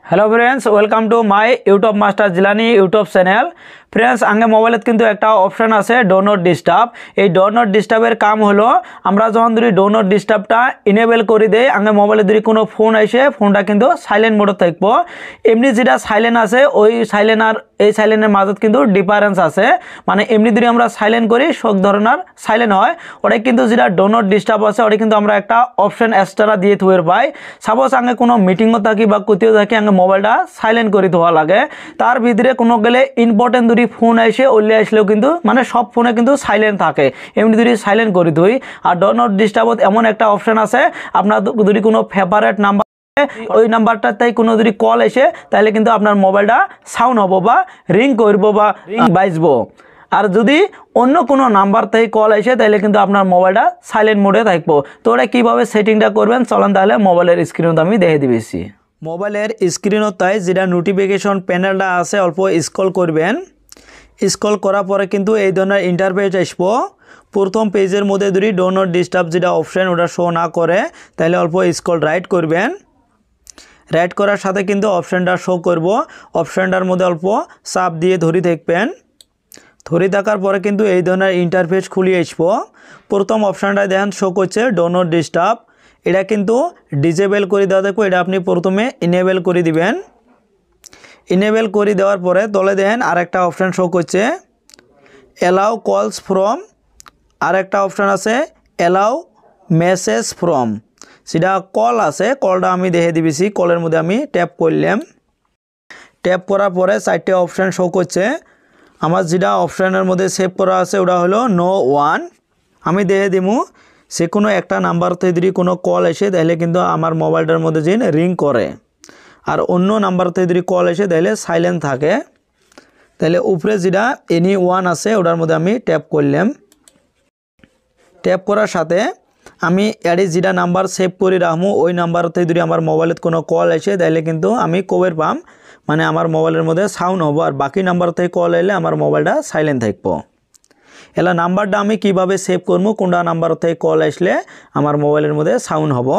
Hello friends welcome to my YouTube master Jilani YouTube channel. Friends आगे mobile किन्तु एक option आछे डो नट डिस्टार्ब। ये डो नट डिस्टार्बर काम हलो आमरा जखन धरि डो नट डिस्टार्बटा इनेबल करे देई आगे मोबाइले धरि कोनो फोन आइसे फोनटा किन्तु साइलेंट मोडे थाकबो। एमनि जेटा साइलेंट आछे ओई साइलेंट आर এই সাইলেন্টের মাজত কিন্তু ডিফারেন্স আছে। মানে এমনি যদি আমরা সাইলেন্ট করি সব ধরনের সাইলেন্ট হয়, ওটা কিন্তু যেটা ডো নট ডিস্টার্ব আছে ওটা কিন্তু আমরা একটা অপশন এক্সট্রা দিয়ে থুয়ের পাই। সাপোজ আগে কোনো মিটিংও থাকি বা কোথাও থাকি আগে মোবাইলটা সাইলেন্ট করে থোয়া লাগে, তার ভিতরে কোনো গেলে ইম্পর্টেন্ট যদি ফোন আসে ওলে আসলেও কিন্তু মানে সব ফোনে কিন্তু সাইলেন্ট থাকে, এমনি যদি সাইলেন্ট করে থুই। আর ডো নট ডিস্টার্বত এমন একটা অপশন আছে আপনার যদি কোনো ফেভারিট নাম্বার ওই নাম্বারটাতে কোনো যদি কল আসে তাহলে কিন্তু আপনার মোবাইলটা সাউন্ড হবো বা রিং করবো বা রিং বাজবো। আর যদি অন্য কোনো নাম্বার থেকে কল আসে তাহলে কিন্তু আপনার মোবাইলটা সাইলেন্ট মোডে থাকবো। তো ওটা কীভাবে সেটিংটা করবেন চলেন তাহলে মোবাইলের স্ক্রিনত আমি দেখে দিবেছি। মোবাইলের স্ক্রিনতাই যেটা নোটিফিকেশন প্যানেলটা আছে অল্প স্ক্রল করবেন। স্ক্রল করার পরে কিন্তু এই ধরনের ইন্টারফেস আসবো। প্রথম পেজের মধ্যে যদি ডো নট ডিস্টার্ব যেটা অপশন ওটা শো না করে তাহলে অল্প স্ক্রল রাইট করবেন। রাইট করার সাথে কিন্তু অপশনটা শো করব। অপশনটার মধ্যে অল্প চাপ দিয়ে ধরে থাকবেন। ধরে থাকার পরে কিন্তু এই ধরনের ইন্টারফেস খুলিয়ে আসবো। প্রথম অপশনটা দেখেন শো করছে ডো নট ডিস্টার্ব, এটা কিন্তু ডিসেবল করে দেওয়া থাকবে। এটা আপনি প্রথমে ইনেবল করে দিবেন। ইনেবল করে দেওয়ার পরে তলে দেখেন আরেকটা অপশন শো করছে অ্যালাউ কলস ফ্রম, আরেকটা অপশন আছে অ্যালাউ মেসেজ ফ্রম। সেটা কল আছে, কলটা আমি দেখে দিবেছি। কলের মধ্যে আমি ট্যাপ করলাম। ট্যাপ করার পরে চারটে অপশান শো করছে। আমার যেটা অপশানের মধ্যে সেভ করা আছে ওটা হলো নো ওয়ান। আমি দেখে দিব সে কোনো একটা নাম্বার থেকে যদি কোনো কল এসে তাহলে কিন্তু আমার মোবাইলটার মধ্যে যে রিং করে, আর অন্য নাম্বার থেকে যদি কল এসে তাহলে সাইলেন্ট থাকে। তাহলে উপরে যেটা এনি ওয়ান আছে ওটার মধ্যে আমি ট্যাপ করলাম। ট্যাপ করার সাথে আমি অ্যাডে যেটা নাম্বার সেভ করে রাখবো ওই নাম্বার থেকে যদি আমার মোবাইলের কোনো কল আসে তাহলে কিন্তু আমি কবের পাম মানে আমার মোবাইলের মধ্যে সাউন্ড হবো, আর বাকি নাম্বার থেকে কল এলে আমার মোবাইলটা সাইলেন্ট থাকবো। এলা নাম্বারটা আমি কিভাবে সেভ করবো, কোনটা নাম্বার থেকে কল আসলে আমার মোবাইলের মধ্যে সাউন্ড হবো।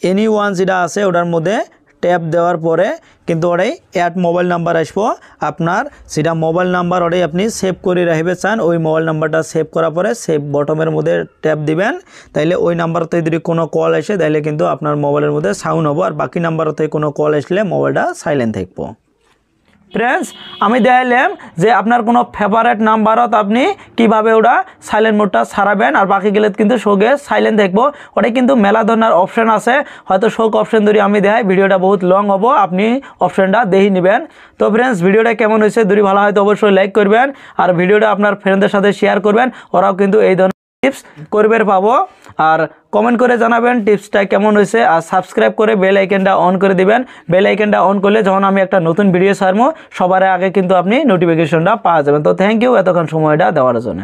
এনি ওয়ান যেটা আছে ওটার মধ্যে ট্যাপ দেওয়ার পরে কিন্তু ওটাই অ্যাড মোবাইল নাম্বার আসবো। আপনার সেটা মোবাইল নাম্বার ওটাই আপনি সেভ করে রাখবে চান, ওই মোবাইল নাম্বারটা সেভ করার পরে সেভ বটমের মধ্যে ট্যাপ দিবেন। তাইলে ওই নাম্বার থেকে যদি কোনো কল আসে তাহলে কিন্তু আপনার মোবাইলের মধ্যে সাউন্ড হবো, আর বাকি নাম্বার থেকে কোনো কল আসলে মোবাইলটা সাইলেন্ট থাকবো। ফ্রেন্ডস আমি দেখাইলাম যে আপনার কোনো ফেভারিট নাম্বারত আপনি কিভাবে ওটা সাইলেন্ট মোডটা ছাড়াবেন, আর বাকি গেলে কিন্তু শোকে সাইলেন্ট থাকবো। ওটাই কিন্তু মেলা ধরনের অপশন আছে, হয়তো শোক অপশন ধরে আমি দেখাই ভিডিওটা বহুত লং হবো, আপনি অপশনটা দেখে নেবেন। তো ফ্রেন্ডস ভিডিওটা কেমন হয়েছে যদি ভালো হয় তো অবশ্যই লাইক করবেন, আর ভিডিওটা আপনার ফ্রেন্ডদের সাথে শেয়ার করবেন, ওরাও কিন্তু এই ধরনের টিপস করবে পাবো। আর কমেন্ট করে জানাবেন টিপসটা কেমন হয়েছে, আর সাবস্ক্রাইব করে বেল আইকনটা অন করে দিবেন। বেল আইকনটা অন করলে যখন আমি একটা নতুন ভিডিও ছাড়বো সবার আগে কিন্তু আপনি নোটিফিকেশনটা পাওয়া যাবেন। তো থ্যাংক ইউ এতক্ষণ সময়টা দেওয়ার জন্য।